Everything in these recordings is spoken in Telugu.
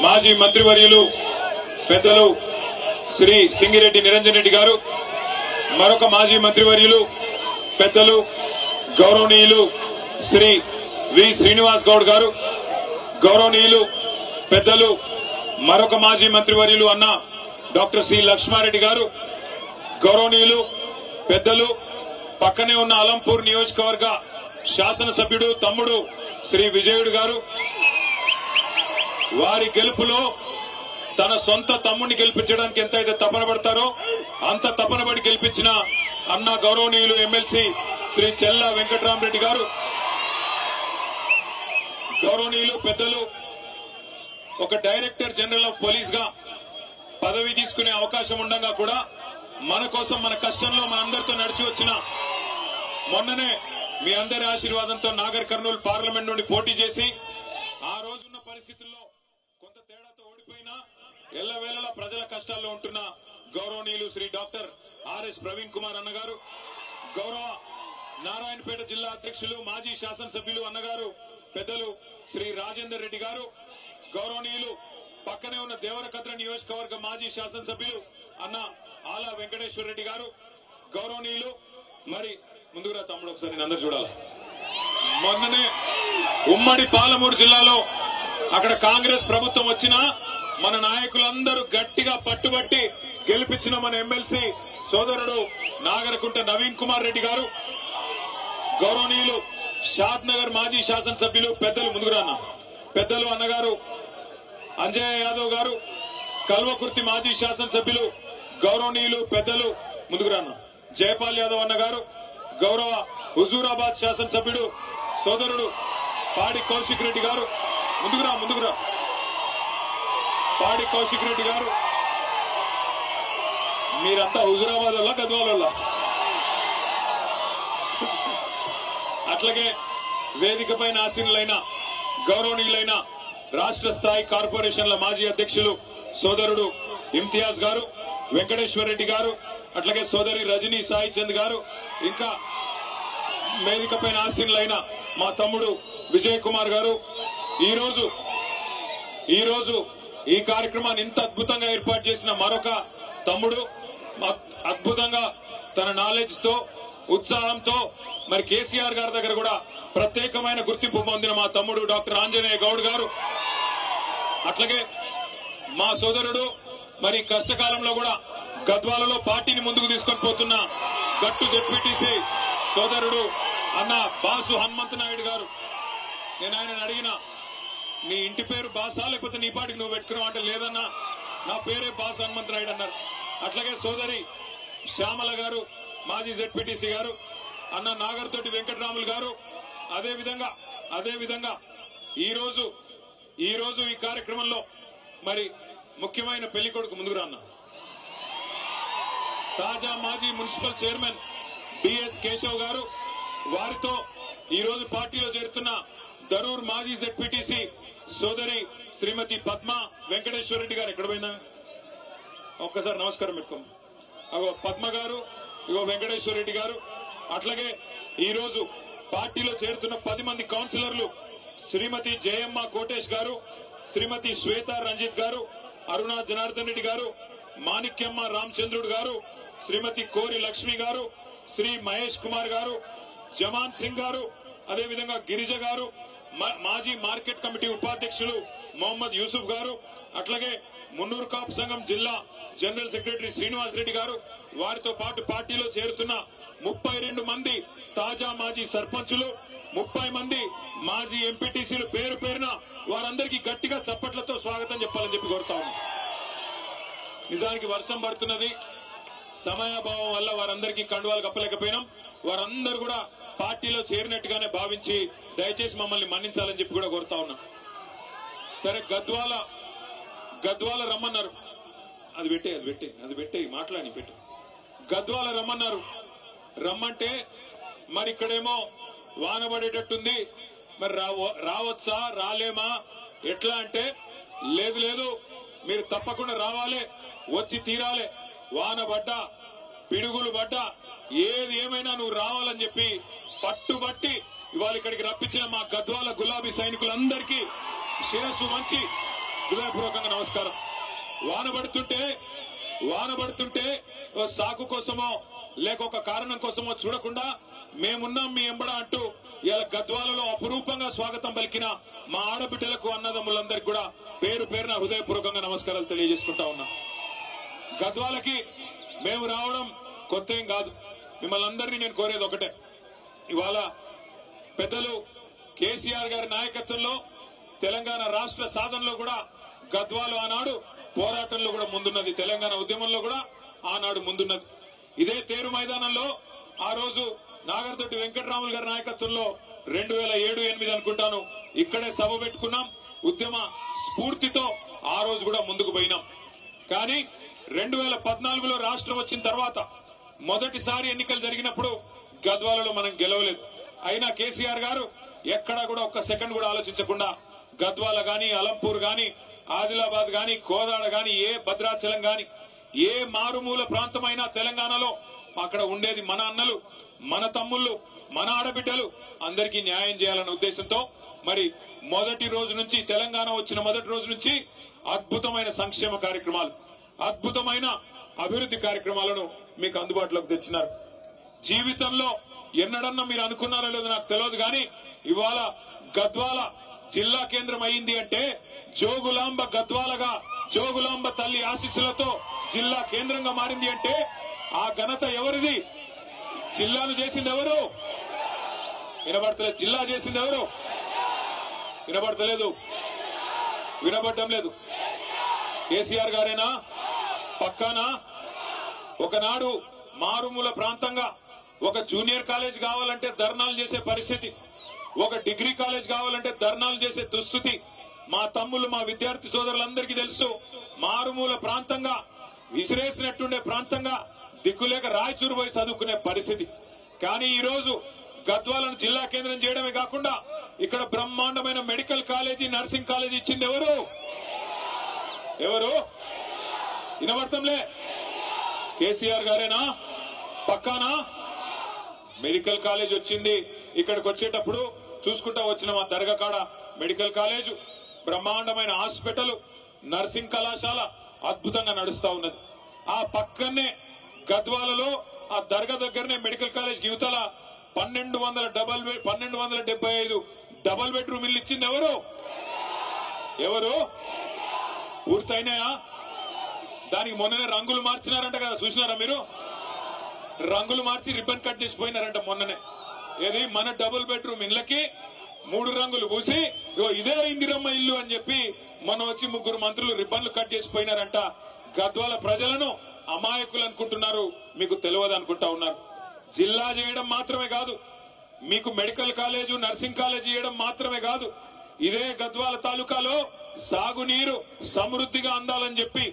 మాజీ మంత్రివర్యులు పెద్దలు శ్రీ సింగిరెడ్డి నిరంజన్ రెడ్డి గారు, మరొక మాజీ మంత్రివర్యులు పెద్దలు గౌరవనీయులు శ్రీ వి శ్రీనివాస్ గౌడ్ గారు, గౌరవనీయులు పెద్దలు మరొక మాజీ మంత్రివర్యులు అన్న డాక్టర్ సి లక్ష్మారెడ్డి గారు, గౌరవనీయులు పెద్దలు పక్కనే ఉన్న అలంపూర్ నియోజకవర్గ శాసనసభ్యుడు తమ్ముడు శ్రీ విజయుడు గారు, వారి గెలుపులో తన సొంత తమ్ముడిని గెలిపించడానికి ఎంతైతే తపన పడతారో అంత తపన పడి గెలిపించిన అన్న గౌరవనీయులు ఎమ్మెల్సీ శ్రీ చెల్లా వెంకట్రామరెడ్డి గారు, గౌరవనీయులు పెద్దలు ఒక డైరెక్టర్ జనరల్ ఆఫ్ పోలీస్ గా పదవి తీసుకునే అవకాశం ఉండగా కూడా మన కోసం మన కష్టంలో మనందరితో నడిచి వచ్చిన, మొన్ననే మీ అందరి ఆశీర్వాదంతో నాగర్ కర్నూలు పార్లమెంట్ నుండి పోటీ చేసి ఆ రోజున్న పరిస్థితుల్లో కొంత తేడాతో ఓడిపోయినా ఎల్లవేళలా ప్రజల కష్టాల్లో ఉంటున్న గౌరవనీయులు శ్రీ డాక్టర్ ఆర్ఎస్ ప్రవీణ్ కుమార్ అన్నగారు, గౌరవ నారాయణపేట జిల్లా అధ్యక్షులు మాజీ శాసనసభ్యులు అన్నగారు పెద్దలు శ్రీ రాజేందర్ రెడ్డి గారు, గౌరవనీయులు పక్కనే ఉన్న దేవరకద్ర నియోజకవర్గ మాజీ శాసనసభ్యులు అన్న ఆలా వెంకటేశ్వర రెడ్డి గారు, గౌరవనీయులు మరి ముందుగా తమ్ముడు ఒకసారి నేను అందరు చూడాలి. మొన్ననే ఉమ్మడి పాలమూరు జిల్లాలో అక్కడ కాంగ్రెస్ ప్రభుత్వం వచ్చినా మన నాయకులందరూ గట్టిగా పట్టుబట్టి గెలిపించిన మన ఎమ్మెల్సీ సోదరుడు నాగరకుంట నవీన్ కుమార్ రెడ్డి గారు, గౌరవనీయులు షాద్ నగర్ మాజీ శాసనసభ్యులు పెద్దలు ముందుకురాన్న పెద్దలు అన్నగారు అంజయ్య యాదవ్ గారు, కల్వకుర్తి మాజీ శాసనసభ్యులు గౌరవనీయులు పెద్దలు ముందుకురాన్న జయపాల్ యాదవ్ అన్నగారు, గౌరవ హుజూరాబాద్ శాసనసభ్యుడు సోదరుడు పాడి కౌశిక్ రెడ్డి గారు, ముందుకురా పాడి కౌశిక్ రెడ్డి గారు, మీరంతా హుజూరాబాద్ వల్ల గద్వాల వల్ల. అట్లాగే వేదిక పైన ఆసీనులైన గౌరవనీయులైన రాష్ట్ర స్థాయి కార్పొరేషన్ల మాజీ అధ్యక్షులు సోదరుడు ఇమ్తియాజ్ గారు, వెంకటేశ్వర రెడ్డి గారు, అట్లాగే సోదరి రజనీ సాయి చంద్ గారు, ఇంకా వేదిక పైన ఆసీనులైన మా తమ్ముడు విజయ్ కుమార్ గారు, ఈ రోజు ఈ కార్యక్రమాన్ని ఇంత అద్భుతంగా ఏర్పాటు చేసిన మరొక తమ్ముడు, అద్భుతంగా తన నాలెడ్జ్ తో ఉత్సాహంతో మరి కేసీఆర్ గారి దగ్గర కూడా ప్రత్యేకమైన గుర్తింపు పొందిన మా తమ్ముడు డాక్టర్ ఆంజనేయ గౌడ్ గారు, అట్లాగే మా సోదరుడు మరి కష్టకాలంలో కూడా గద్వాలలో పార్టీని ముందుకు తీసుకొని పోతున్న గట్టు జెడ్పీటీసీ సోదరుడు అన్న బాసు హనుమంత నాయుడు గారు. నేను ఆయన అడిగిన, నీ ఇంటి పేరు బాసా లేకపోతే నీ పాటికి నువ్వు పెట్టుకున్నావు అంటే లేదన్నా నా పేరే బాసు హనుమంత నాయుడు అన్నారు. అట్లాగే సోదరి శ్యామల గారు మాజీ జెడ్పీటీసీ గారు, అన్న నాగర్తోటి వెంకటరాములు గారు, అదేవిధంగా ఈ రోజు ఈ కార్యక్రమంలో మరి ముఖ్యమైన పెళ్లి కొడుకు ముందుకు రాన్న తాజా మాజీ మున్సిపల్ చైర్మన్ బిఎస్ కేశవ్ గారు, వారితో ఈ రోజు పార్టీలో చేరుతున్న దరూర్ మాజీ జెడ్పీటీసీ సోదరి శ్రీమతి పద్మ వెంకటేశ్వర రెడ్డి గారు. ఎక్కడ పోయినా ఒక్కసారి నమస్కారం పెట్టుకోండి. అగో పద్మ గారు, ఇగో వెంకటేశ్వర రెడ్డి గారు. అట్లాగే ఈ రోజు పార్టీలో చేరుతున్న 10 మంది కౌన్సిలర్లు శ్రీమతి జయమ్మ కోటేష్ గారు, శ్రీమతి శ్వేత రంజిత్ గారు, అరుణా జనార్దన్ రెడ్డి గారు, మాణిక్యమ్మ రామచంద్రుడు గారు, శ్రీమతి కోరి లక్ష్మి గారు, శ్రీ మహేష్ కుమార్ గారు, జమాన్ సింగ్ గారు, అదేవిధంగా గిరిజ గారు, మాజీ మార్కెట్ కమిటీ ఉపాధ్యక్షులు మొహమ్మద్ యూసుఫ్ గారు, అట్లాగే మున్నూరు కాపు సంఘం జిల్లా జనరల్ సెక్రటరీ శ్రీనివాస్ రెడ్డి గారు, వారితో పాటు పార్టీలో చేరుతున్న 32 మంది తాజా మాజీ సర్పంచులు, 30 మంది మాజీ ఎంపీటీసీలు పేరు పేరున వారందరికీ గట్టిగా చప్పట్లతో స్వాగతం చెప్పాలని చెప్పి కోరుతా ఉన్నాం. నిజానికి వర్షం పడుతున్నది, సమయాభావం వల్ల వారందరికీ కండువాలు కప్పలేకపోయినాం. వారందరూ కూడా పార్టీలో చేరినట్టుగానే భావించి దయచేసి మమ్మల్ని మన్నించాలని చెప్పి కూడా కోరుతా ఉన్నాం. సరే, గద్వాల రమ్మన్నారు, అది పెట్టే మాట్లాడి పెట్టు. గద్వాల రమ్మంటే మరి ఇక్కడేమో వాన పడేటట్టుంది, మరి రావచ్చా రాలేమా ఎట్లా అంటే, లేదు మీరు తప్పకుండా రావాలి, వచ్చి తీరాలి, వాన పడ్డా పిడుగులు పడ్డా ఏది ఏమైనా నువ్వు రావాలని చెప్పి పట్టుబట్టి ఇవాళ ఇక్కడికి రప్పించిన మా గద్వాల గులాబీ సైనికులందరికీ శిరస్సు వంచి హృదయపూర్వకంగా నమస్కారం. వాన పడుతుంటే ఓ సాకు కోసమో లేక ఒక కారణం కోసమో చూడకుండా మేమున్నాం మీ ఎంబడ అంటూ ఇలా గద్వాలలో అపురూపంగా స్వాగతం పలికిన మా ఆడబిడ్డలకు అన్నదమ్ములందరికీ కూడా పేరు పేరున హృదయపూర్వకంగా నమస్కారాలు తెలియజేసుకుంటా ఉన్నా. గద్వాలకి మేము రావడం కొత్త ఏం కాదు. మిమ్మల్ని అందరినీ నేను కోరేది ఒకటే, ఇవాళ పెద్దలు కేసీఆర్ గారి నాయకత్వంలో తెలంగాణ రాష్ట్ర సాధనలో కూడా గద్వాలు ఆనాడు పోరాటంలో కూడా ముందున్నది, తెలంగాణ ఉద్యమంలో కూడా ఆనాడు ముందున్నది. ఇదే తేరు మైదానంలో ఆ రోజు నాగర్దొడ్డి వెంకటరాములు గారి నాయకత్వంలో 2007-8 అనుకుంటాను ఇక్కడే సభ పెట్టుకున్నాం. ఉద్యమ స్ఫూర్తితో ఆ రోజు కూడా ముందుకు పోయినాం. కానీ 2014లో రాష్ట్రం వచ్చిన తర్వాత మొదటిసారి ఎన్నికలు జరిగినప్పుడు గద్వాలలో మనం గెలవలేదు. అయినా కేసీఆర్ గారు ఎక్కడా కూడా ఒక్క సెకండ్ కూడా ఆలోచించకుండా గద్వాల గాని, అలంపూర్ గాని, ఆదిలాబాద్ గాని, కోదాడ గాని, ఏ భద్రాచలం గాని, ఏ మారుమూల ప్రాంతమైనా తెలంగాణలో అక్కడ ఉండేది మన అన్నలు, మన తమ్ముళ్ళు, మన ఆడబిడ్డలు, అందరికీ న్యాయం చేయాలన్న ఉద్దేశంతో మరి మొదటి రోజు నుంచి, తెలంగాణ వచ్చిన మొదటి రోజు నుంచి అద్భుతమైన సంక్షేమ కార్యక్రమాలు, అద్భుతమైన అభివృద్ధి కార్యక్రమాలను మీకు అందుబాటులోకి తెచ్చినారు. జీవితంలో ఎన్నడన్నా మీరు అనుకున్నారో లేదో నాకు తెలియదు, కానీ ఇవాళ గద్వాల జిల్లా కేంద్రం అయింది అంటే జోగులాంబ గద్వాలగా, జోగులాంబ తల్లి ఆశీస్సులతో జిల్లా కేంద్రంగా మారింది అంటే ఆ ఘనత ఎవరిది? జిల్లాను చేసింది ఎవరు? వినబడతలేదు. జిల్లా చేసింది ఎవరు? వినబడతలేదు, వినబడటం లేదు. కేసీఆర్ గారేనా? పక్కానా? ఒకనాడు మారుమూల ప్రాంతంగా ఒక జూనియర్ కాలేజ్ కావాలంటే ధర్నాలు చేసే పరిస్థితి, ఒక డిగ్రీ కాలేజ్ కావాలంటే ధర్నాలు చేసే దుస్థితి మా తమ్ముళ్ళు, మా విద్యార్థి సోదరులందరికీ తెలుసు. మారుమూల ప్రాంతంగా, విసిరేసినట్టుండే ప్రాంతంగా, దిక్కులేక రాయచూరు పోయి చదువుకునే పరిస్థితి. కానీ ఈ రోజు గద్వాలను జిల్లా కేంద్రం చేయడమే కాకుండా ఇక్కడ బ్రహ్మాండమైన మెడికల్ కాలేజీ, నర్సింగ్ కాలేజీ ఇచ్చింది ఎవరు? ఎవరు? వినబడతంలే. కేసీఆర్ గారేనా? పక్కానా? మెడికల్ కాలేజ్ వచ్చింది. ఇక్కడికి వచ్చేటప్పుడు చూసుకుంటా వచ్చిన మా దర్గా కాడ మెడికల్ కాలేజు, బ్రహ్మాండమైన హాస్పిటల్, నర్సింగ్ కళాశాల అద్భుతంగా నడుస్తా ఉన్నది. ఆ పక్కనే గద్వాలలో ఆ దర్గా దగ్గరనే మెడికల్ కాలేజ్ యువతల 1275 డబల్ బెడ్రూమ్ ఇల్లు ఇచ్చింది ఎవరు? ఎవరు? పూర్తయినాయా? దానికి మొన్ననే రంగులు మార్చినారంట కదా, చూసినారా మీరు? రంగులు మార్చి రిబ్బన్ కట్ చేసిపోయినారంట మొన్ననే. ఏది? మన డబుల్ బెడ్రూమ్ ఇళ్లకి 3 రంగులు పూసి ఇదే ఇందిరమ్మ ఇల్లు అని చెప్పి మొన్న వచ్చి 3 మంత్రులు రిబ్బన్లు కట్ చేసిపోయినారంట. గద్వాల ప్రజలను అమాయకులు అనుకుంటున్నారు, మీకు తెలియదు అనుకుంటా ఉన్నారు. జిల్లా చేయడం మాత్రమే కాదు, మీకు మెడికల్ కాలేజు, నర్సింగ్ కాలేజ్ చేయడం మాత్రమే కాదు, ఇదే గద్వాల తాలూకాలో సాగునీరు సమృద్ధిగా అందాలని చెప్పి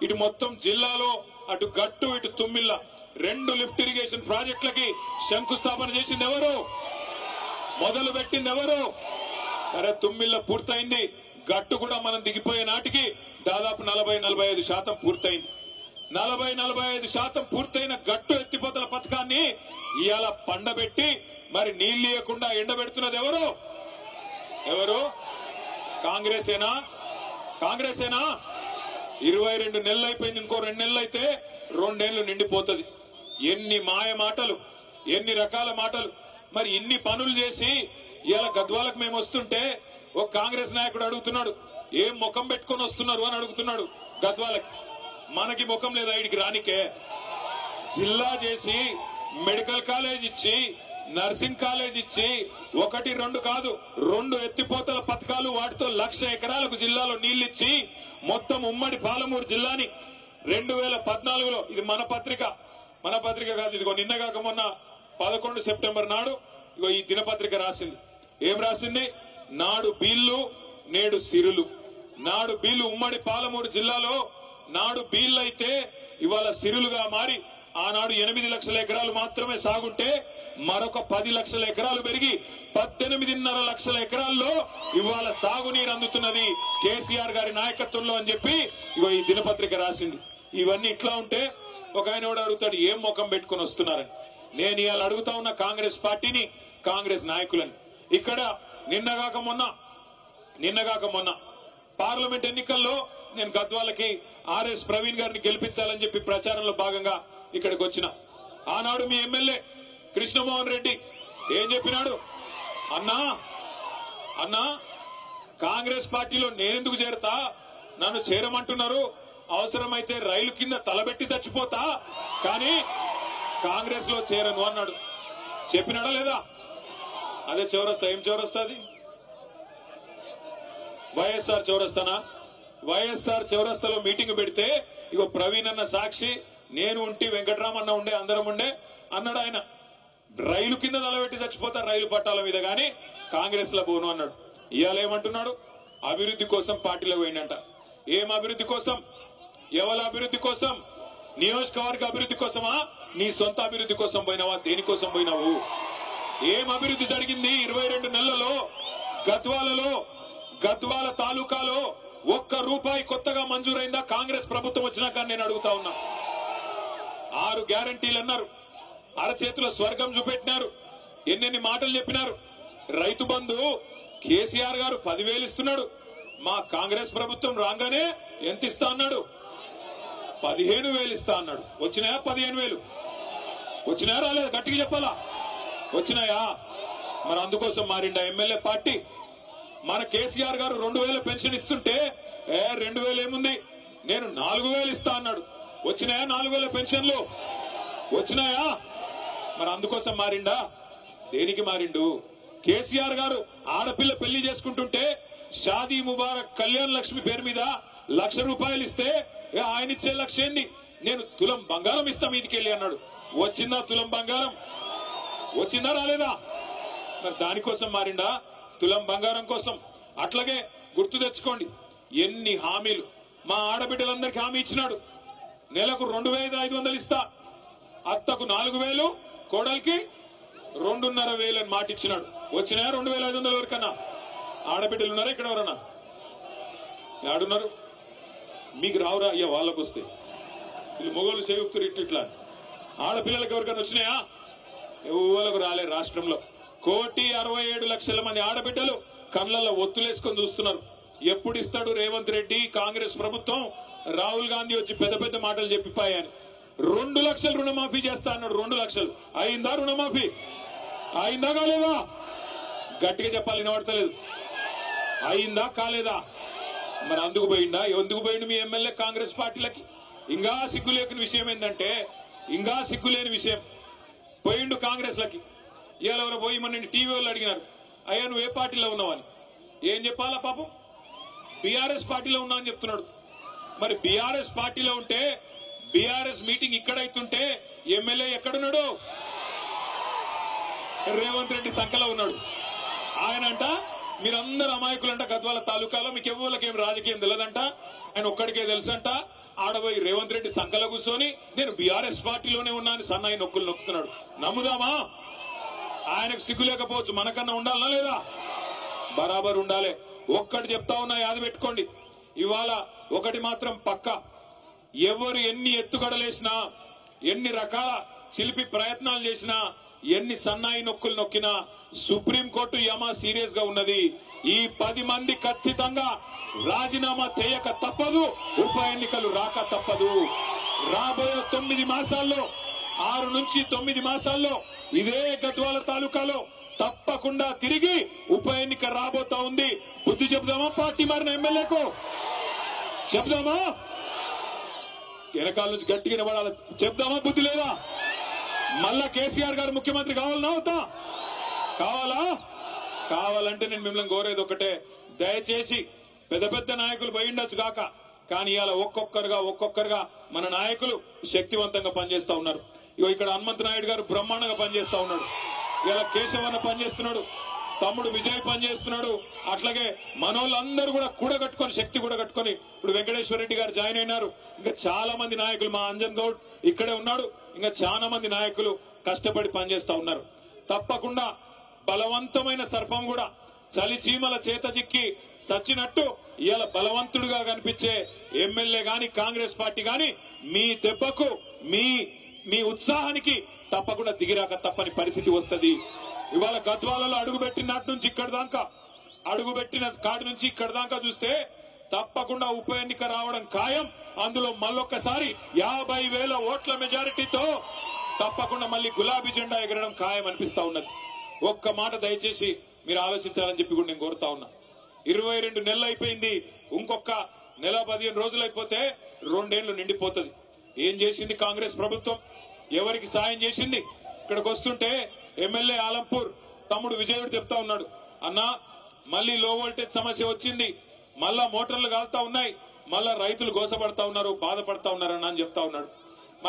ఇటు మొత్తం జిల్లాలో అటు గట్టు ఇటు తుమ్మిళ్ళ 2 లిఫ్ట్ ఇరిగేషన్ ప్రాజెక్టులకి శంకుస్థాపన చేసింది ఎవరు? మొదలు పెట్టింది ఎవరు? అరే తుమ్మిళ్ళ పూర్తయింది, గట్టు కూడా మనం దిగిపోయే నాటికి దాదాపు 40-45% పూర్తయింది. 40-45% పూర్తయిన గట్టు ఎత్తిపోతల పథకాన్ని ఇవాళ పండబెట్టి మరి నీళ్లు ఇవ్వకుండా ఎండబెడుతున్నది ఎవరు? ఎవరు? కాంగ్రెసేనా? కాంగ్రెసేనా? 22 నెలలు అయిపోయింది, ఇంకో 2 నెలలు అయితే 2 ఏళ్లు నిండిపోతుంది. ఎన్ని మాయ మాటలు, ఎన్ని రకాల మాటలు. మరి ఇన్ని పనులు చేసి ఇవాళ గద్వాలకు మేము వస్తుంటే ఒక కాంగ్రెస్ నాయకుడు అడుగుతున్నాడు, ఏం ముఖం పెట్టుకొని వస్తున్నారు అని అడుగుతున్నాడు. గద్వాలకి మనకి ముఖం లేదా ఇడికి రానికే? జిల్లా చేసి మెడికల్ కాలేజ్ ఇచ్చి, నర్సింగ్ కాలేజ్ ఇచ్చి 1-2 కాదు 2 ఎత్తిపోతల పథకాలు, వాటితో 1,00,000 ఎకరాలకు జిల్లాలో నీళ్లిచ్చి మొత్తం ఉమ్మడి పాలమూరు జిల్లాని 2014లో, ఇది మన పత్రిక కాదు, ఇదిగో నిన్నగాక మొన్న 11 సెప్టెంబర్ నాడు ఇగో ఈ దినపత్రిక రాసింది. ఏం రాసింది? నాడు బీళ్లు నేడు సిరులు. నాడు బీళ్లు ఉమ్మడి పాలమూరు జిల్లాలో నాడు బీళ్లు అయితే ఇవాళ సిరులుగా మారి ఆనాడు 8 లక్షల ఎకరాలు మాత్రమే సాగుంటే మరొక 10 లక్షల ఎకరాలు పెరిగి 18.5 లక్షల ఎకరాల్లో ఇవాళ సాగునీరు అందుతున్నది కేసీఆర్ గారి నాయకత్వంలో అని చెప్పి ఇగో ఈ దినపత్రిక రాసింది. ఇవన్నీ ఇట్లా ఉంటే ఒక ఆయన కూడా అడుగుతాడు, ఏం ముఖం పెట్టుకుని వస్తున్నారని. నేను ఇవాళ అడుగుతా ఉన్న కాంగ్రెస్ పార్టీని, కాంగ్రెస్ నాయకులని. ఇక్కడ నిన్నగాక మొన్న పార్లమెంట్ ఎన్నికల్లో నేను గద్వాలకి ఆర్ఎస్ ప్రవీణ్ గారిని గెలిపించాలని చెప్పి ప్రచారంలో భాగంగా ఇక్కడికి వచ్చిన ఆనాడు మీ ఎమ్మెల్యే కృష్ణమోహన్ రెడ్డి ఏం చెప్పినాడు? అన్నా కాంగ్రెస్ పార్టీలో నేనెందుకు చేరతా, నన్ను చేరమంటున్నారు, అవసరమైతే రైలు కింద తలబెట్టి చచ్చిపోతా, కానీ కాంగ్రెస్ లో చేరను అన్నాడు. చెప్పినాడా లేదా? అదే చౌరస్తా. ఏం చౌరస్తా అది? వైఎస్ఆర్ చౌరస్తానా? వైఎస్ఆర్ చౌరస్తాలో మీటింగ్ పెడితే ఇగో ప్రవీణ్ అన్న సాక్షి, నేను ఉంటి, వెంకటరామన్న ఉండే, అందరం ఉండే అన్నాడు. ఆయన రైలు కింద తలబెట్టి చచ్చిపోతా రైలు పట్టాల మీద, గాని కాంగ్రెస్ లో పోను అన్నాడు. ఇవాళ ఏమంటున్నాడు? అభివృద్ధి కోసం పార్టీలో పోయిందంట. ఏం అభివృద్ధి కోసం? ఎవరి అభివృద్ధి కోసం? నియోజకవర్గ అభివృద్ధి కోసమా? నీ సొంత అభివృద్ధి కోసం పోయినావా? దేనికోసం పోయినావు? ఏం అభివృద్ధి జరిగింది 22 నెలలలో? గద్వాల తాలూకాలో ₹1 కొత్తగా మంజూరైందా కాంగ్రెస్ ప్రభుత్వం వచ్చినాక? నేను అడుగుతా ఉన్నా. 6 గ్యారంటీలు అన్నారు, అరచేతుల స్వర్గం చూపెట్టినారు, ఎన్నెన్ని మాటలు చెప్పినారు. రైతు బంధు కేసీఆర్ గారు 10,000 ఇస్తున్నాడు. మా కాంగ్రెస్ ప్రభుత్వం రాగానే ఎంత ఇస్తా అన్నాడు? 15,000 ఇస్తా అన్నాడు. వచ్చినాయా 15,000? వచ్చినాయా రాలేదు? గట్టిగా చెప్పాలా? వచ్చినాయా? మరి అందుకోసం మారిండా ఎమ్మెల్యే పార్టీ? మన కేసీఆర్ గారు 2,000 పెన్షన్ ఇస్తుంటే 2,000 ఏముంది, నేను 4,000 ఇస్తా అన్నాడు. వచ్చినాయా 4,000 పెన్షన్లు? వచ్చినాయా? మరి అందుకోసం మారిండా? దేనికి మారిండు? కేసీఆర్ గారు ఆడపిల్ల పెళ్లి చేసుకుంటుంటే షాదీ ముబారక్ కళ్యాణ్ లక్ష్మి పేరు మీద ₹1,00,000 ఇస్తే ఆయన ఇచ్చే లక్ష్యం ఏంది? నేను తులం బంగారం ఇస్తా మీదికెళ్ళి అన్నాడు. వచ్చిందా తులం బంగారం? వచ్చిందా రాలేదా? మరి దానికోసం మారిండా? తులం బంగారం కోసం. అట్లాగే గుర్తు తెచ్చుకోండి, ఎన్ని హామీలు మా ఆడబిడ్డలందరికీ హామీ ఇచ్చినాడు. నెలకు 2,500 ఇస్తా, అత్తకు 4,000, కోడలికి 2,500 అని మాట ఇచ్చినాడు. వచ్చినాయా 2,500 వరకన్నా? ఆడబిడ్డలు ఉన్నారా ఇక్కడ? ఎవరన్నా ఆడున్నారు? మీకు రావురా అయ్యా? వాళ్ళకు వస్తే వీళ్ళు మొగోళ్ళు చేయుక్తురు ఇట్లా. ఆడపిల్లలకు ఎవరికైనా వచ్చినాయా? ఎవరికి రాలే. రాష్ట్రంలో 1,67,00,000 మంది ఆడబిడ్డలు కళ్ళల్లో ఒత్తులేసుకొని చూస్తున్నారు. ఎప్పుడు ఇస్తాడు రేవంత్ రెడ్డి, కాంగ్రెస్ ప్రభుత్వం? రాహుల్ గాంధీ వచ్చి పెద్ద పెద్ద మాటలు చెప్పిపోయాను. 2 లక్షలు రుణమాఫీ చేస్తా అన్నాడు. 2 లక్షలు అయిందా? రుణమాఫీ అయిందా కాలేదా? గట్టిగా చెప్పాలి, వినబడతలేదు. అయిందా కాలేదా? మరి అందుకు పోయిందా? ఎందుకు పోయిండు మీ ఎమ్మెల్యే కాంగ్రెస్ పార్టీలకి? ఇంకా సిగ్గులేని విషయం ఏంటంటే, ఇంకా సిగ్గులేని విషయం, పోయిండు కాంగ్రెస్ లకి. ఇవాళ ఎవరో పోయి మన టీవీ వాళ్ళు అడిగినారు, అయ్యా నువ్వు ఏ పార్టీలో ఉన్నావని. ఏం చెప్పాలా పాపం? బీఆర్ఎస్ పార్టీలో ఉన్నా అని చెప్తున్నాడు. మరి బీఆర్ఎస్ పార్టీలో ఉంటే, బీఆర్ఎస్ మీటింగ్ ఇక్కడైతుంటే ఎమ్మెల్యే ఎక్కడున్నాడు? రేవంత్ రెడ్డి సంకలో ఉన్నాడు. ఆయనంట మీరందరూ అమాయకులంట, గద్వాల తాలూకాలో మీకు ఎవరికేం రాజకీయం తెలియదంట, ఆయన ఒక్కడికే తెలుసంట. ఆడబోయి రేవంత్ రెడ్డి సంకలో కూర్చొని నేను బీఆర్ఎస్ పార్టీలోనే ఉన్నాను సన్నాయి నొక్కులు నొక్కుతున్నాడు. నమ్ముదామా? ఆయనకు సిగ్గు లేకపోవచ్చు, మనకన్నా ఉండాలనా లేదా? బరాబర్ ఉండాలి. ఒక్కటి చెప్తా ఉన్నా, యాద పెట్టుకోండి. ఇవాళ ఒకటి మాత్రం పక్క, ఎవరు ఎన్ని ఎత్తుగడలేసినా, ఎన్ని రకాల చిలిపి ప్రయత్నాలు చేసినా, ఎన్ని సన్నాయి నొక్కులు నొక్కినా సుప్రీంకోర్టు యమా సీరియస్ గా ఉన్నది. ఈ 10 మంది ఖచ్చితంగా రాజీనామా చేయక తప్పదు, ఉప ఎన్నికలు రాక తప్పదు. రాబోయే 9 మాసాల్లో, 6 నుంచి 9 మాసాల్లో ఇదే గద్వాల తాలూకాలో తప్పకుండా తిరిగి ఉప ఎన్నిక రాబోతా ఉంది. బుద్ధి చెబుదామా పార్టీ మారిన ఎమ్మెల్యేకు? చెప్దామా? వెనకాల నుంచి గట్టిగా నిలబడాలి. చెప్దామా? బుద్ధి లేదా? మళ్ళా కేసీఆర్ గారు ముఖ్యమంత్రి కావాలన్నా అవుతా? కావాలా? కావాలంటే నేను మిమ్మల్ని కోరేది ఒకటే, దయచేసి పెద్ద పెద్ద నాయకులు పోయిండొచ్చు కాక, కానీ ఇవాళ ఒక్కొక్కరుగా మన నాయకులు శక్తివంతంగా పనిచేస్తా ఉన్నారు. ఇగో ఇక్కడ హనుమంత్ నాయుడు గారు బ్రహ్మాండంగా పనిచేస్తా ఉన్నాడు. ఇలా కేశవన్న పనిచేస్తున్నాడు, తమ్ముడు విజయ్ పనిచేస్తున్నాడు. అట్లాగే మనోళ్ళందరూ కూడా కూడగట్టుకొని, శక్తి కూడగట్టుకొని ఇప్పుడు వెంకటేశ్వర రెడ్డి గారు జాయిన్ అయినారు. ఇంకా చాలా మంది నాయకులు, మా అంజన్ గౌడ్ ఇక్కడే ఉన్నాడు, ఇంకా చాలా మంది నాయకులు కష్టపడి పనిచేస్తా ఉన్నారు. తప్పకుండా బలవంతమైన సర్పం కూడా చలిచీమల చేత చిక్కి సచ్చినట్టు ఇవాళ బలవంతుడుగా కనిపించే ఎమ్మెల్యే గాని, కాంగ్రెస్ పార్టీ గాని మీ దెబ్బకు, మీ ఉత్సాహానికి తప్పకుండా దిగిరాక తప్పని పరిస్థితి వస్తుంది. ఇవాళ గద్వాలలో అడుగుపెట్టినట్టు నుంచి ఇక్కడ దాకా, అడుగుపెట్టిన కాడి నుంచి ఇక్కడ దాకా చూస్తే తప్పకుండా ఉప ఎన్నిక రావడం ఖాయం. అందులో మళ్ళొక్కసారి 50,000 ఓట్ల మెజారిటీతో తప్పకుండా మళ్ళీ గులాబీ జెండా ఎగరడం ఖాయం అనిపిస్తా ఉన్నది. ఒక్క మాట దయచేసి మీరు ఆలోచించాలని చెప్పి కూడా నేను కోరుతా ఉన్నా. 22 నెలలు అయిపోయింది. ఇంకొక నెల 15 రోజులు అయిపోతే 2 ఏళ్లు నిండిపోతుంది. ఏం చేసింది కాంగ్రెస్ ప్రభుత్వం? ఎవరికి సాయం చేసింది? ఇక్కడికి వస్తుంటే ఎమ్మెల్యే ఆలంపూర్ తమ్ముడు విజయుడు చెప్తా ఉన్నాడు, అన్నా మళ్ళీ లో వోల్టేజ్ సమస్య వచ్చింది, మళ్ళా మోటార్లు కాలుతా ఉన్నాయి, మళ్ళా రైతులు గోసపడతా ఉన్నారు, బాధపడతా ఉన్నారన్న అని చెప్తా ఉన్నాడు.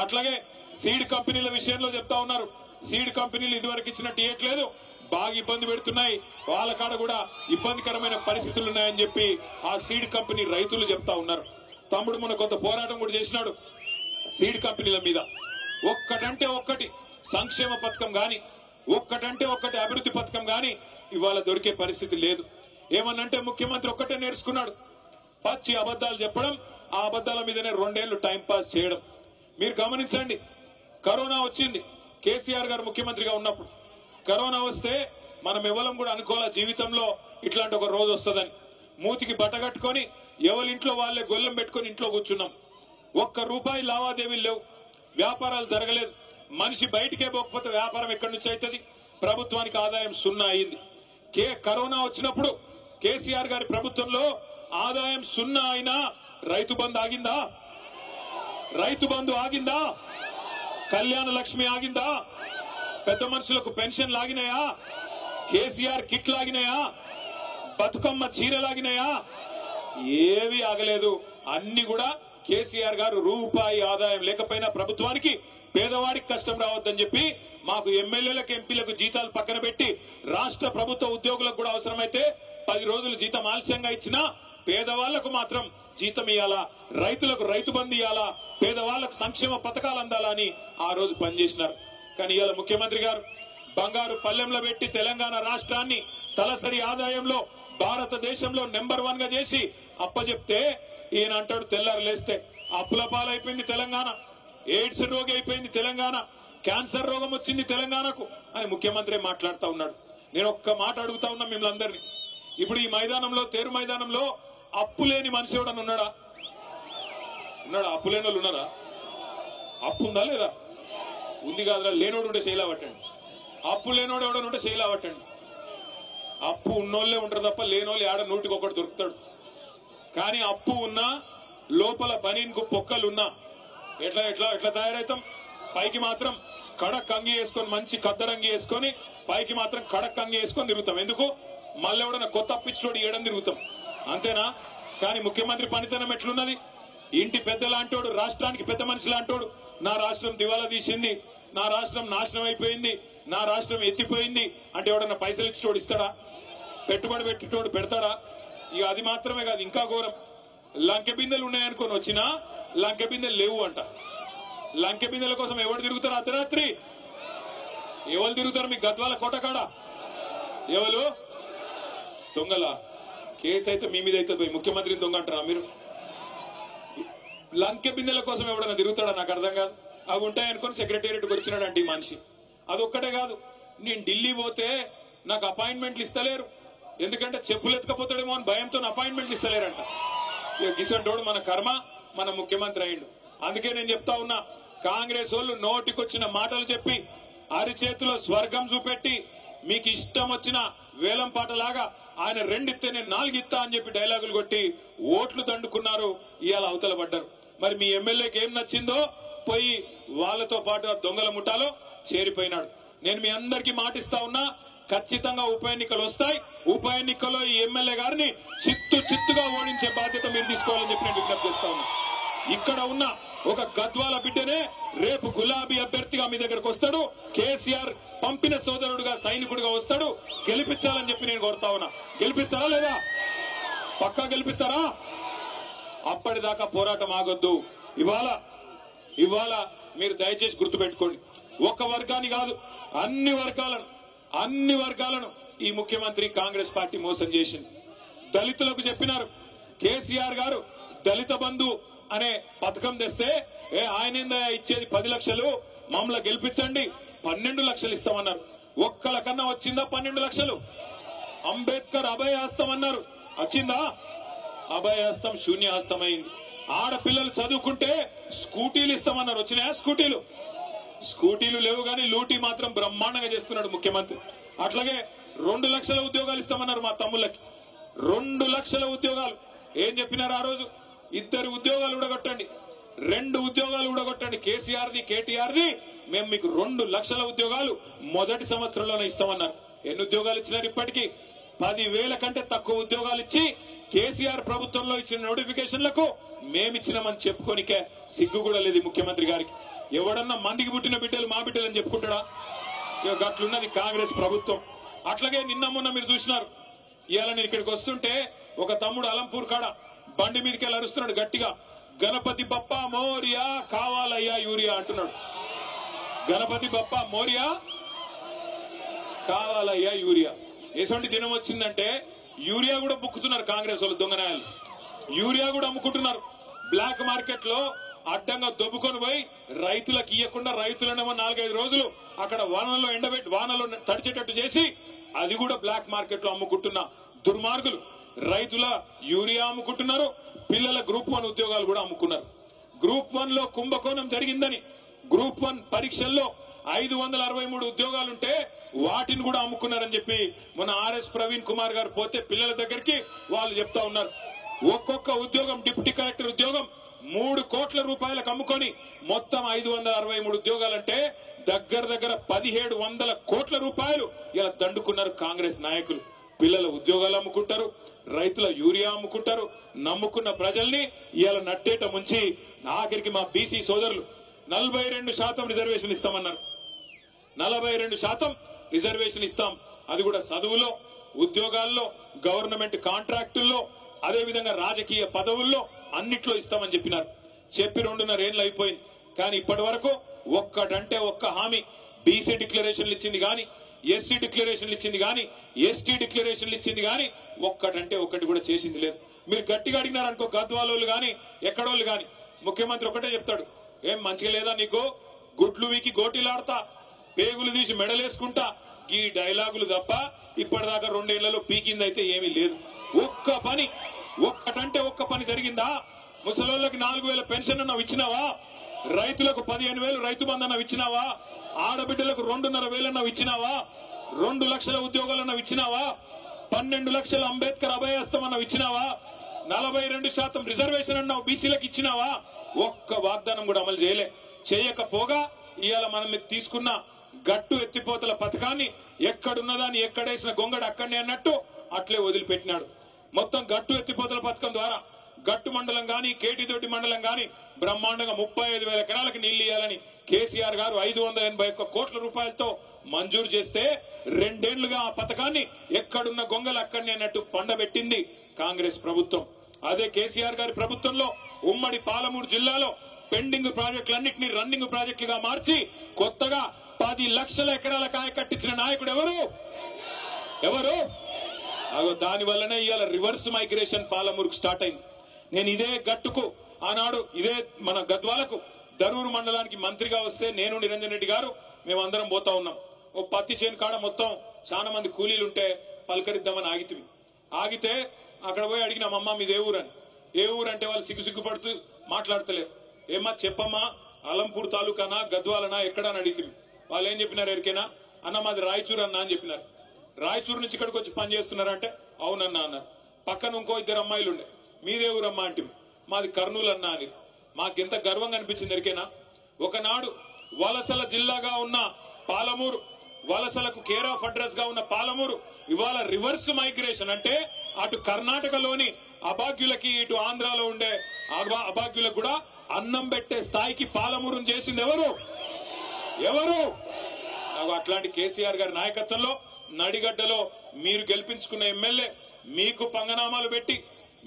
అట్లాగే సీడ్ కంపెనీల విషయంలో చెప్తా ఉన్నారు, సీడ్ కంపెనీలు ఇదివరకు ఇచ్చినట్టు ఇవ్వట్లేదు, బాగా ఇబ్బంది పెడుతున్నాయి, వాళ్ళ కాడ కూడా ఇబ్బందికరమైన పరిస్థితులు ఉన్నాయని చెప్పి ఆ సీడ్ కంపెనీ రైతులు చెప్తా ఉన్నారు. తమ్ముడు మొన్న కొంత పోరాటం కూడా చేసినాడు సీడ్ కంపెనీల మీద. ఒక్కటంటే ఒక్కటి సంక్షేమ పథకం గాని, ఒక్కటంటే ఒక్కటి అభివృద్ధి పథకం గాని ఇవాళ దొరికే పరిస్థితి లేదు. ఏమన్నంటే ముఖ్యమంత్రి ఒక్కటే నేర్చుకున్నాడు, పచ్చి అబద్దాలు చెప్పడం, ఆ అబద్దాల మీదనే 2 ఏళ్లు టైం పాస్ చేయడం. మీరు గమనించండి, కరోనా వచ్చింది కేసీఆర్ గారు ముఖ్యమంత్రిగా ఉన్నప్పుడు. కరోనా వస్తే మనం ఎవరం కూడా అనుకోవాల జీవితంలో ఇట్లాంటి ఒక రోజు వస్తుందని. మూతికి బట్ట కట్టుకొని ఎవరింట్లో వాళ్ళే గొల్లెం పెట్టుకుని ఇంట్లో కూర్చున్నాం. ₹1 లావాదేవీలు లేవు, వ్యాపారాలు జరగలేదు. మనిషి బయటికే పోకపోతే వ్యాపారం ఎక్కడి నుంచి అవుతుంది? ప్రభుత్వానికి ఆదాయం 0 అయింది. కరోనా వచ్చినప్పుడు కేసీఆర్ గారి ప్రభుత్వంలో ఆదాయం 0 అయినా రైతు బంధు ఆగిందా? రైతు బంధు ఆగిందా? కళ్యాణ లక్ష్మి ఆగిందా? పెద్ద మనుషులకు పెన్షన్ లాగినాయా? కేసీఆర్ కిట్ లాగినాయా? బతుకమ్మ చీరలాగినాయా? ఏవి ఆగలేదు. అన్ని కూడా కేసీఆర్ గారు రూపాయి ఆదాయం లేకపోయినా ప్రభుత్వానికి పేదవాడికి కష్టం రావద్దని చెప్పి మాకు ఎమ్మెల్యేలకు ఎంపీలకు జీతాలు పక్కన పెట్టి రాష్ట్ర ప్రభుత్వ ఉద్యోగులకు కూడా అవసరమైతే 10 రోజులు జీతం ఆలస్యంగా ఇచ్చినా పేదవాళ్లకు మాత్రం జీతం ఇవ్వాలా, రైతులకు రైతు బంధు ఇవ్వాలా, పేదవాళ్లకు సంక్షేమ పథకాలు అందాలా అని ఆ రోజు పనిచేసినారు. కానీ ఇవాళ ముఖ్యమంత్రి గారు బంగారు పల్లెంలో పెట్టి తెలంగాణ రాష్ట్రాన్ని తలసరి ఆదాయంలో భారతదేశంలో నెంబర్ 1 గా చేసి అప్పచెప్తే ఈయన అంటాడు తెల్లారు లేస్తే అప్పుల పాలైపోయింది తెలంగాణ, ఎయిడ్స్ రోగి అయిపోయింది తెలంగాణ, క్యాన్సర్ రోగం వచ్చింది తెలంగాణకు అని ముఖ్యమంత్రి మాట్లాడుతూ ఉన్నాడు. నేను ఒక్క మాట అడుగుతా ఉన్నా మిమ్మల్ని అందరినీ, ఇప్పుడు ఈ మైదానంలో తేరు మైదానంలో అప్పు లేని మనిషి ఎవడన్నా ఉన్నాడా? అప్పు లేని వాళ్ళు ఉన్నారా? అప్పు ఉందా లేదా? ఉంది కాదురా. లేనోడు ఉంటే శైలా పట్టండి. అప్పు లేనోడు ఎవడని ఉంటే శైలా పట్టండి. అప్పు ఉన్నోళ్లే ఉంటారు తప్ప లేనోళ్ళు ఆడ 100కి దొరుకుతాడు. కానీ అప్పు ఉన్నా లోపల బనీన్కు పొక్కలున్నా ఎట్లా ఎట్లా ఎట్లా తయారవుతాం? పైకి మాత్రం కడక్ అంగి వేసుకొని మంచి కద్దరంగి వేసుకొని పైకి మాత్రం కడక్ అంగి వేసుకొని తిరుగుతాం. ఎందుకు? మళ్ళీ ఎవడన్నా కొత్త అప్పిచ్చోడు ఏడని తిరుగుతాం, అంతేనా? కానీ ముఖ్యమంత్రి పనితనం ఎట్లున్నది? ఇంటి పెద్ద లాంటోడు, రాష్ట్రానికి పెద్ద మనిషి లాంటోడు, నా రాష్ట్రం దివాలా తీసింది, నా రాష్ట్రం నాశనం అయిపోయింది, నా రాష్ట్రం ఎత్తిపోయింది అంటే ఎవడన్నా పైసలు ఇచ్చేటోడు ఇస్తాడా? పెట్టుబడి పెట్టేటోడు పెడతాడా? ఇక అది మాత్రమే కాదు, ఇంకా ఘోరం, లంకె బిందెలు ఉన్నాయనుకొని వచ్చినా లంకె బిందెలు లేవు అంట. లంకె బిందెల కోసం ఎవరు తిరుగుతారు? అర్ధరాత్రి ఎవరు తిరుగుతారు? మీ గద్వాల కోటకాడ ఎవరు దొంగల కేసు అయితే మీ మీద అయితే ముఖ్యమంత్రిని దొంగ అంటారా మీరు? లంకె బిందెల కోసం ఎవడన్నా తిరుగుతాడా? నాకు అర్థం కాదు. అవి ఉంటాయనుకొని సెక్రటేరియట్కి వచ్చినాడంటే ఈ మనిషి. అదొక్కటే కాదు, నేను ఢిల్లీ పోతే నాకు అపాయింట్మెంట్లు ఇస్తలేరు, ఎందుకంటే చెప్పులు ఎత్తుకపోతాడేమో అని భయంతో అపాయింట్మెంట్లు ఇస్తలేరంట. ఇక గిసంటోడు మన కర్మ, మన ముఖ్యమంత్రి అయ్యిండు. అందుకే నేను చెప్తా ఉన్నా, కాంగ్రెస్ వాళ్ళు నోటికొచ్చిన మాటలు చెప్పి అరిచేతిలో స్వర్గం చూపెట్టి మీకు ఇష్టం వచ్చిన వేలం పాటలాగా ఆయన 2 ఇస్తే నేను 4 ఇస్తా అని చెప్పి డైలాగులు కొట్టి ఓట్లు దండుకున్నారు. ఇవాళ అవతల పడ్డారు. మరి మీ ఎమ్మెల్యేకి ఏం నచ్చిందో పోయి వాళ్ళతో పాటు ఆ దొంగల ముఠాలో చేరిపోయినాడు. నేను మీ అందరికీ మాటిస్తా ఉన్నా, ఖచ్చితంగా ఉప ఎన్నికలు వస్తాయి. ఉప ఎన్నికల్లో ఈ ఎమ్మెల్యే గారిని చిత్తుగా ఓడించే బాధ్యత మీరు తీసుకోవాలని చెప్పి నేను విజ్ఞప్తి చేస్తా ఉన్నా. ఇక్కడ ఉన్న ఒక గద్వాల బిడ్డనే రేపు గులాబీ అభ్యర్థిగా మీ దగ్గరకు వస్తాడు, కేసీఆర్ పంపిన సోదరుడుగా సైనికుడిగా వస్తాడు. గెలిపించాలని చెప్పి నేను కోరుతా ఉన్నా. గెలిపిస్తారా లేదా? పక్కా గెలిపిస్తారా? అప్పటిదాకా పోరాటం ఆగొద్దు. ఇవాళ మీరు దయచేసి గుర్తుపెట్టుకోండి, ఒక వర్గాన్ని కాదు అన్ని వర్గాలను ఈ ముఖ్యమంత్రి కాంగ్రెస్ పార్టీ మోసం చేసింది. దళితులకు చెప్పినారు, కేసీఆర్ గారు దళిత బంధు అనే పథకం తెస్తే ఆయనేందా ఇచ్చేది 10 లక్షలు, మమ్మల్ని గెలిపించండి 12 లక్షలు ఇస్తామన్నారు. ఒక్కళ్ళ కన్నా వచ్చిందా 12 లక్షలు? అంబేద్కర్ అభయ హస్తం అన్నారు, వచ్చిందా? అభయహస్తం శూన్యహస్తమైంది. ఆడపిల్లలు చదువుకుంటే స్కూటీలు ఇస్తామన్నారు. వచ్చినాయా స్కూటీలు? స్కూటీలు లేవు కానీ లూటీ మాత్రం బ్రహ్మాండంగా చేస్తున్నాడు ముఖ్యమంత్రి. అట్లాగే 2 లక్షల ఉద్యోగాలు ఇస్తామన్నారు మా తమ్ముళ్ళకి. 2 లక్షల ఉద్యోగాలు ఏం చెప్పినారు ఆ రోజు? 2 ఉద్యోగాలు ఊడగొట్టండి, 2 ఉద్యోగాలు ఊడగొట్టండి. కేసీఆర్ది కేటీఆర్ది మేము మీకు 2 లక్షల ఉద్యోగాలు మొదటి సంవత్సరంలోనే ఇస్తామన్నారు. ఎన్ని ఉద్యోగాలు ఇచ్చినారు? ఇప్పటికీ 10,000 కంటే తక్కువ ఉద్యోగాలు ఇచ్చి కేసీఆర్ ప్రభుత్వంలో ఇచ్చిన నోటిఫికేషన్లకు మేమిచ్చినామని చెప్పుకోనికే సిగ్గు కూడా లేదు ముఖ్యమంత్రి గారికి. ఎవడన్నా మందికి పుట్టిన బిడ్డలు మా బిడ్డలు అని చెప్పుకుంటాడా? గట్లున్నది కాంగ్రెస్ ప్రభుత్వం. అట్లాగే నిన్న మొన్న మీరు చూసినారు. ఇవాళ నేను ఇక్కడికి వస్తుంటే ఒక తమ్ముడు అలంపూర్ కాడ బండి మీదకి వెళ్ళి అరుస్తున్నాడు గట్టిగా, గణపతి బప్ప మోరియా కావాలయ్యా యూరియా అంటున్నాడు. గణపతి బప్ప మోరియా కావాలయ్యా యూరియా. ఎటువంటి దినం వచ్చిందంటే యూరియా కూడా బుక్కుతున్నారు కాంగ్రెస్ వాళ్ళు, దొంగనాయాలు. యూరియా కూడా అమ్ముకుంటున్నారు బ్లాక్ మార్కెట్ లో. అడ్డంగా దొబ్బుకొని పోయి రైతులకు ఇయ్యకుండా రైతులనేమో 4-5 రోజులు అక్కడ వానలో ఎండబెట్టి వానలో తడిచేటట్టు చేసి అది కూడా బ్లాక్ మార్కెట్ లో అమ్ముకుంటున్న దుర్మార్గులు. రైతుల యూరియా అమ్ముకుంటున్నారు, పిల్లల గ్రూప్ 1 ఉద్యోగాలు కూడా అమ్ముకున్నారు. గ్రూప్ 1 లో కుంభకోణం జరిగిందని గ్రూప్ 1 పరీక్షల్లో 563 ఉద్యోగాలుంటే వాటిని కూడా అమ్ముకున్నారని చెప్పి మొన్న ఆర్ఎస్ ప్రవీణ్ కుమార్ గారు పోతే పిల్లల దగ్గరికి వాళ్ళు చెప్తా ఉన్నారు. ఒక్కొక్క ఉద్యోగం డిప్యూటీ కలెక్టర్ ఉద్యోగం 3 కోట్ల రూపాయలకు అమ్ముకొని మొత్తం 563 ఉద్యోగాలంటే దగ్గర 1700 కోట్ల రూపాయలు ఇలా దండుకున్నారు కాంగ్రెస్ నాయకులు. పిల్లల ఉద్యోగాలు అమ్ముకుంటారు, రైతుల యూరియా అమ్ముకుంటారు, నమ్ముకున్న ప్రజల్ని ఇలా నట్టేట ముంచి ఆఖరికి మా బీసీ సోదరులు 42% రిజర్వేషన్ ఇస్తామన్నారు. 42% రిజర్వేషన్ ఇస్తాం, అది కూడా చదువులో, ఉద్యోగాల్లో, గవర్నమెంట్ కాంట్రాక్టుల్లో, అదేవిధంగా రాజకీయ పదవుల్లో అన్నిట్లో ఇస్తామని చెప్పినారు. చెప్పి 2.5 ఏళ్లు అయిపోయింది. కానీ ఇప్పటి వరకు ఒక్కటంటే ఒక్క హామీ బీసీ డిక్లరేషన్లు ఇచ్చింది గాని, ఎస్సీ డిక్లరేషన్లు ఇచ్చింది గాని, ఎస్టీ డిక్లరేషన్లు ఇచ్చింది గాని ఒక్కటంటే ఒక్కటి కూడా చేసింది లేదు. మీరు గట్టిగా అడిగినారనుకో గద్వాలోళ్ళు గాని ఎక్కడోళ్ళు గాని ముఖ్యమంత్రి ఒకటే చెప్తాడు, ఏం మంచిగా లేదా నీకు, గుడ్లు వీకి గోటీలాడతా, పేగులు తీసి మెడలేసుకుంటా, ఈ డైలాగులు తప్ప ఇప్పటిదాకా 2 ఏళ్లలో పీకిందైతే ఏమీ లేదు. ఒక్క పని, ఒక్కటంటే ఒక్క పని జరిగిందా? ముసలోళ్ళకి 4,000 పెన్షన్ అన్నావు ఇచ్చినావా? రైతులకు 15,000 రైతు బంధు అన్నావు ఇచ్చినావా? ఆడబిడ్డలకు 2,500 అన్నావు ఇచ్చినావా? 2 లక్షల ఉద్యోగాలు అన్నావు ఇచ్చినావా? 12 లక్షల అంబేద్కర్ అభయహస్తం అన్నావు ఇచ్చినావా? 42% రిజర్వేషన్ అన్నావు బీసీలకు ఇచ్చినావా? ఒక్క వాగ్దానం కూడా అమలు చేయకపోగా ఇవాళ మనం తీసుకున్న గట్టు ఎత్తిపోతల పథకాన్ని ఎక్కడున్నదాన్ని ఎక్కడేసిన గొంగడు అక్కడనే అన్నట్టు అట్లే వదిలిపెట్టినాడు. మొత్తం గట్టు ఎత్తిపోతల పథకం ద్వారా గట్టు మండలం గాని, కేటితోటి మండలం గాని బ్రహ్మాండంగా 35,000 ఎకరాలకు నీళ్లు ఇవ్వాలని కేసీఆర్ గారు 581 కోట్ల రూపాయలతో మంజూరు చేస్తే 2 ఏళ్లుగా ఆ పథకాన్ని ఎక్కడున్న గొంగలు అక్కడనే అన్నట్టు పండబెట్టింది కాంగ్రెస్ ప్రభుత్వం. అదే కేసీఆర్ గారి ప్రభుత్వంలో ఉమ్మడి పాలమూరు జిల్లాలో పెండింగ్ ప్రాజెక్టులన్నింటినీ రన్నింగ్ ప్రాజెక్టులుగా మార్చి కొత్తగా 10 లక్షల ఎకరాల కాయ కట్టించిన నాయకుడు ఎవరు? దాని వల్లనే ఇవాళ రివర్స్ మైగ్రేషన్ పాలమూరుకు స్టార్ట్ అయింది. నేను ఇదే గట్టుకు ఆనాడు ఇదే మన గద్వాలకు దరూరు మండలానికి మంత్రిగా వస్తే నేను నిరంజన్ రెడ్డి గారు మేమందరం పోతా ఉన్నాం. ఓ పత్తి చేను కాడ మొత్తం చాలా మంది కూలీలుంటే పలకరిద్దామని ఆగితే అక్కడ పోయి అడిగినామమ్మా మీది ఏ ఊరని. ఏ ఊరంటే వాళ్ళు సిగ్గుపడుతూ మాట్లాడతలేరు. ఏమా చెప్పమ్మా, అలంపూర్ తాలూకానా గద్వాలనా ఎక్కడా అని అడిగితే వాళ్ళు ఏం చెప్పినారు ఎరికేనా? అన్న మాది రాయచూరు అన్నా అని చెప్పినారు. రాయచూరు నుంచి ఇక్కడికి వచ్చి పని చేస్తున్నారంటే అవునన్నా అన్నారు. పక్కన ఇంకో 2 అమ్మాయిలు ఉండే, మీదే ఊరమ్మా అంటే మాది కర్నూలు అన్నా అని. మాకెంత గర్వంగా అనిపించింది ఎరికేనా? ఒకనాడు వలసల జిల్లాగా ఉన్న పాలమూరు, వలసలకు కేర్ ఆఫ్ అడ్రస్ గా ఉన్న పాలమూరు ఇవాళ రివర్స్ మైగ్రేషన్ అంటే అటు కర్ణాటకలోని అభాగ్యులకి ఇటు ఆంధ్రాలో ఉండే అభాగ్యులకు కూడా అన్నం పెట్టే స్థాయికి పాలమూరును చేసింది ఎవరు? అట్లాంటి కేసీఆర్ గారి నాయకత్వంలో నడిగడ్డలో మీరు గెలిపించుకున్న ఎమ్మెల్యే మీకు పంగనామాలు పెట్టి,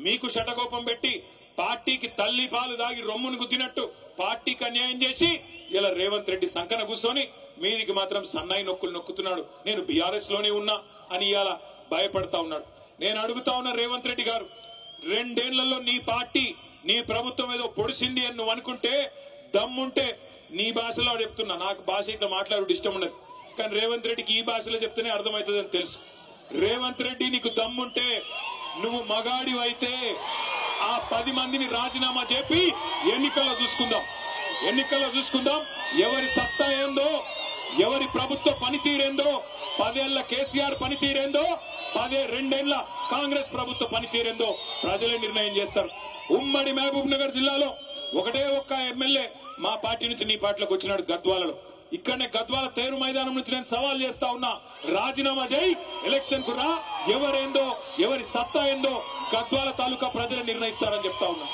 మీకు శటకోపం పెట్టి, పార్టీకి తల్లి పాలు దాగి రొమ్మును గుద్దినట్టు పార్టీకి అన్యాయం చేసి ఇలా రేవంత్ రెడ్డి సంకన కూర్చొని మీదికి మాత్రం సన్నాయి నొక్కులు నొక్కుతున్నాడు. నేను బీఆర్ఎస్ లోనే ఉన్నా అని ఇవాళ భయపడతా ఉన్నాడు. నేను అడుగుతా ఉన్నా రేవంత్ రెడ్డి గారు, 2 ఏళ్లలో నీ పార్టీ నీ ప్రభుత్వం ఏదో పొడిసింది అని నువ్వు అనుకుంటే దమ్ముంటే నీ భాషలో చెప్తున్నా, నాకు భాష ఇట్లా మాట్లాడు ఇష్టం ఉండదు, కానీ రేవంత్ రెడ్డికి ఈ భాషలో చెప్తేనే అర్థమవుతుందని తెలుసు. రేవంత్ రెడ్డి నీకు దమ్ముంటే నువ్వు మగాడివైతే ఆ 10 మందిని రాజీనామా చెప్పి ఎన్నికల్లో చూసుకుందాం ఎవరి సత్తా ఏందో, ఎవరి ప్రభుత్వ పనితీరేందో, 10 ఏళ్ల కేసీఆర్ పనితీరేందో, 2 ఏళ్ల కాంగ్రెస్ ప్రభుత్వ పనితీరేందో ప్రజలే నిర్ణయం చేస్తారు. ఉమ్మడి మహబూబ్ నగర్ జిల్లాలో ఒకటే ఒక్క ఎమ్మెల్యే మా పార్టీ నుంచి నీ పార్టీలోకి వచ్చినాడు గద్వాలలో. ఇక్కడనే గద్వాల తేరు మైదానం నుంచి నేను సవాల్ చేస్తా ఉన్నా, రాజీనామా చేయి, ఎలక్షన్ కు రా, ఎవరేందో ఎవరి సత్తా ఏందో గద్వాల తాలూకా ప్రజలు నిర్ణయిస్తారని చెప్తా ఉన్నా.